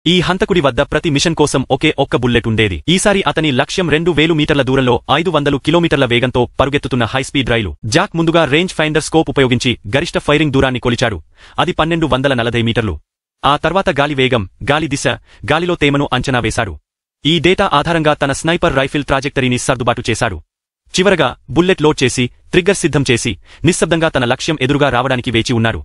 ఈ హంతకుడి వద్ద ప్రతి మిషన్ కోసం ఒకే ఒక్క బుల్లెట్ ఉండేది. ఈసారి అతని లక్ష్యం 2000 మీటర్ల దూరంలో 500 కిలోమీటర్ల వేగంతో పరుగెత్తుతున్న హైస్పీడ్ రైలు. జాక్ ముందుగా రేంజ్ ఫైండర్ స్కోప్ ఉపయోగించి గరిష్ట ఫైరింగ్ దూరాన్ని కొలిచాడు. అది 1240 మీటర్లు. ఆ తర్వాత గాలి వేగం, గాలి దిశ, గాలిలో తేమను అంచనా వేశాడు. ఈ డేటా ఆధారంగా తన స్నైపర్ రైఫిల్ ట్రాజెక్టరీని సర్దుబాటు చేశాడు. చివరగా బుల్లెట్ లోడ్ చేసి, ట్రిగ్గర్ సిద్ధం చేసి, నిశ్శబ్దంగా తన లక్ష్యం ఎదురుగా రావడానికి వేచి ఉన్నాడు.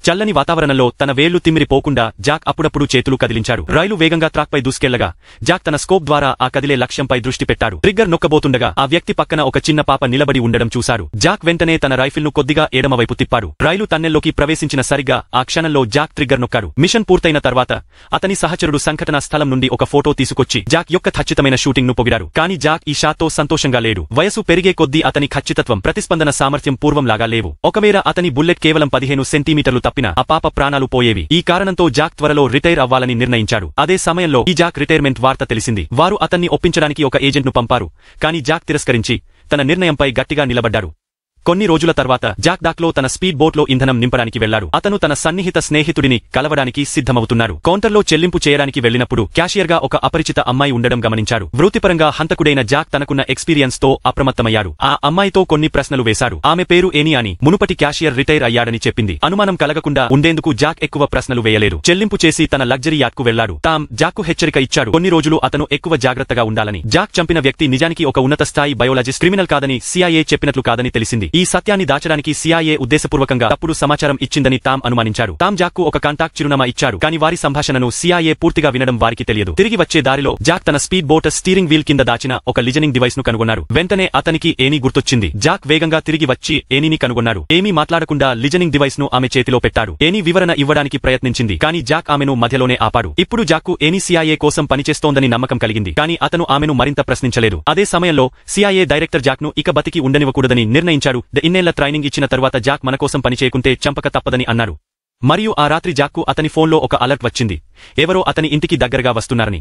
చల్లని వాతావరణంలో తన వేళ్లు తిమ్మిరిపోకుండా జాక్ అప్పుడప్పుడు చేతులు కదిలించాడు. రైలు వేగంగా ట్రాక్పై దూసుకెళ్లగా జాక్ తన స్కోప్ ద్వారా ఆ కదిలే లక్ష్యంపై దృష్టి పెట్టాడు. ట్రిగ్గర్ నొక్కబోతుండగా ఆ వ్యక్తి పక్కన ఒక చిన్న పాప నిలబడి ఉండడం చూశాడు. జాక్ వెంటనే తన రైఫిల్ను కొద్దిగా ఎడమవైపు తిప్పాడు. రైలు టన్నెల్లోకి ప్రవేశించిన సరిగ్గా ఆ క్షణంలో జాక్ ట్రిగ్గర్ నొక్కాడు. మిషన్ పూర్తయిన తర్వాత అతని సహచరుడు సంఘటనా స్థలం నుండి ఒక ఫోటో తీసుకొచ్చి జాక్ యొక్క ఖచ్చితమైన షూటింగ్ ను పొగిడారు. కానీ జాక్ ఈ షాట్తో సంతోషంగా లేడు. వయసు పెరిగే కొద్దీ అతని ఖచ్చితత్వం, ప్రతిస్పందన సామర్థ్యం పూర్వంలాగా లేవు. ఒకవేళ అతని బుల్లెట్ కేవలం 15 సెంటీమీటర్లు తప్పినా ఆ పాప ప్రాణాలు పోయేవి. ఈ కారణంతో జాక్ త్వరలో రిటైర్ అవ్వాలని నిర్ణయించాడు. అదే సమయంలో ఈ జాక్ రిటైర్మెంట్ వార్త తెలిసింది. వారు అతన్ని ఒప్పించడానికి ఒక ఏజెంట్ను పంపారు. కానీ జాక్ తిరస్కరించి తన నిర్ణయంపై గట్టిగా నిలబడ్డాడు. కొన్ని రోజుల తర్వాత జాక్ డాక్లో తన స్పీడ్ బోట్లో ఇంధనం నింపడానికి వెళ్లాడు. అతను తన సన్నిహిత స్నేహితుడిని కలవడానికి సిద్ధమవుతున్నాడు. కౌంటర్లో చెల్లింపు చేయడానికి వెళ్లినప్పుడు క్యాషియర్గా ఒక అపరిచిత అమ్మాయి ఉండడం గమనించాడు. వృత్తిపరంగా హంతకుడైన జాక్ తనకున్న ఎక్స్పీరియన్స్ తో అప్రమత్తమయ్యాడు. ఆ అమ్మాయితో కొన్ని ప్రశ్నలు వేశాడు. ఆమె పేరు ఏని అని, మునుపటి క్యాషియర్ రిటైర్ అయ్యాడని చెప్పింది. అనుమానం కలగకుండా ఉండేందుకు జాక్ ఎక్కువ ప్రశ్నలు వేయలేదు. చెల్లింపు చేసి తన లగ్జరీ యాట్కు వెళ్లాడు. టామ్ జాక్కు హెచ్చరిక ఇచ్చాడు. కొన్ని రోజులు అతను ఎక్కువ జాగ్రత్తగా ఉండాలని. జాక్ చంపిన వ్యక్తి నిజానికి ఒక ఉన్నత స్థాయి బయోలజిస్ట్, క్రిమినల్ కాదని సిఐఏ చెప్పినట్లు కాదని తెలిసింది. ఈ సత్యాన్ని దాచడానికి సిఐఏ ఉద్దేశపూర్వకంగా తప్పుడు సమాచారం ఇచ్చిందని టామ్ అనుమానించాడు. టామ్ జాక్కు ఒక కాంటాక్ట్ చిరునామా ఇచ్చాడు. కానీ వారి సంభాషణను సిఐఏ పూర్తిగా వినడం వారికి తెలియదు. తిరిగి వచ్చే దారిలో జాక్ తన స్పీడ్ బోట్ స్టీరింగ్ వీల్ కింద దాచిన ఒక లిజనింగ్ డివైస్ ను కనుగొన్నాడు. వెంటనే అతనికి ఏని గుర్తొచ్చింది. జాక్ వేగంగా తిరిగి వచ్చి ఏనీని కనుగొన్నాడు. ఏమీ మాట్లాడకుండా లిజనింగ్ డివైస్ ను ఆమె చేతిలో పెట్టాడు. ఏని వివరణ ఇవ్వడానికి ప్రయత్నించింది. కానీ జాక్ ఆమెను మధ్యలోనే ఆపాడు. ఇప్పుడు జాక్కు ఏని సిఐఏ కోసం పనిచేస్తోందని నమ్మకం కలిగింది. కానీ అతను ఆమెను మరింత ప్రశ్నించలేదు. అదే సమయంలో సిఐఏ డైరెక్టర్ జాక్ ను ఇక బతికి ఉండనివ్వకూడదని నిర్ణయించాడు. ఇన్నేళ్ల ట్రైనింగ్ ఇచ్చిన తరువాత జాక్ మన కోసం పనిచేయకుంటే చంపక తప్పదని అన్నాడు. మరియు ఆ రాత్రి జాక్కు అతని ఫోన్లో ఒక అలర్ట్ వచ్చింది. ఎవరో అతని ఇంటికి దగ్గరగా వస్తున్నారని.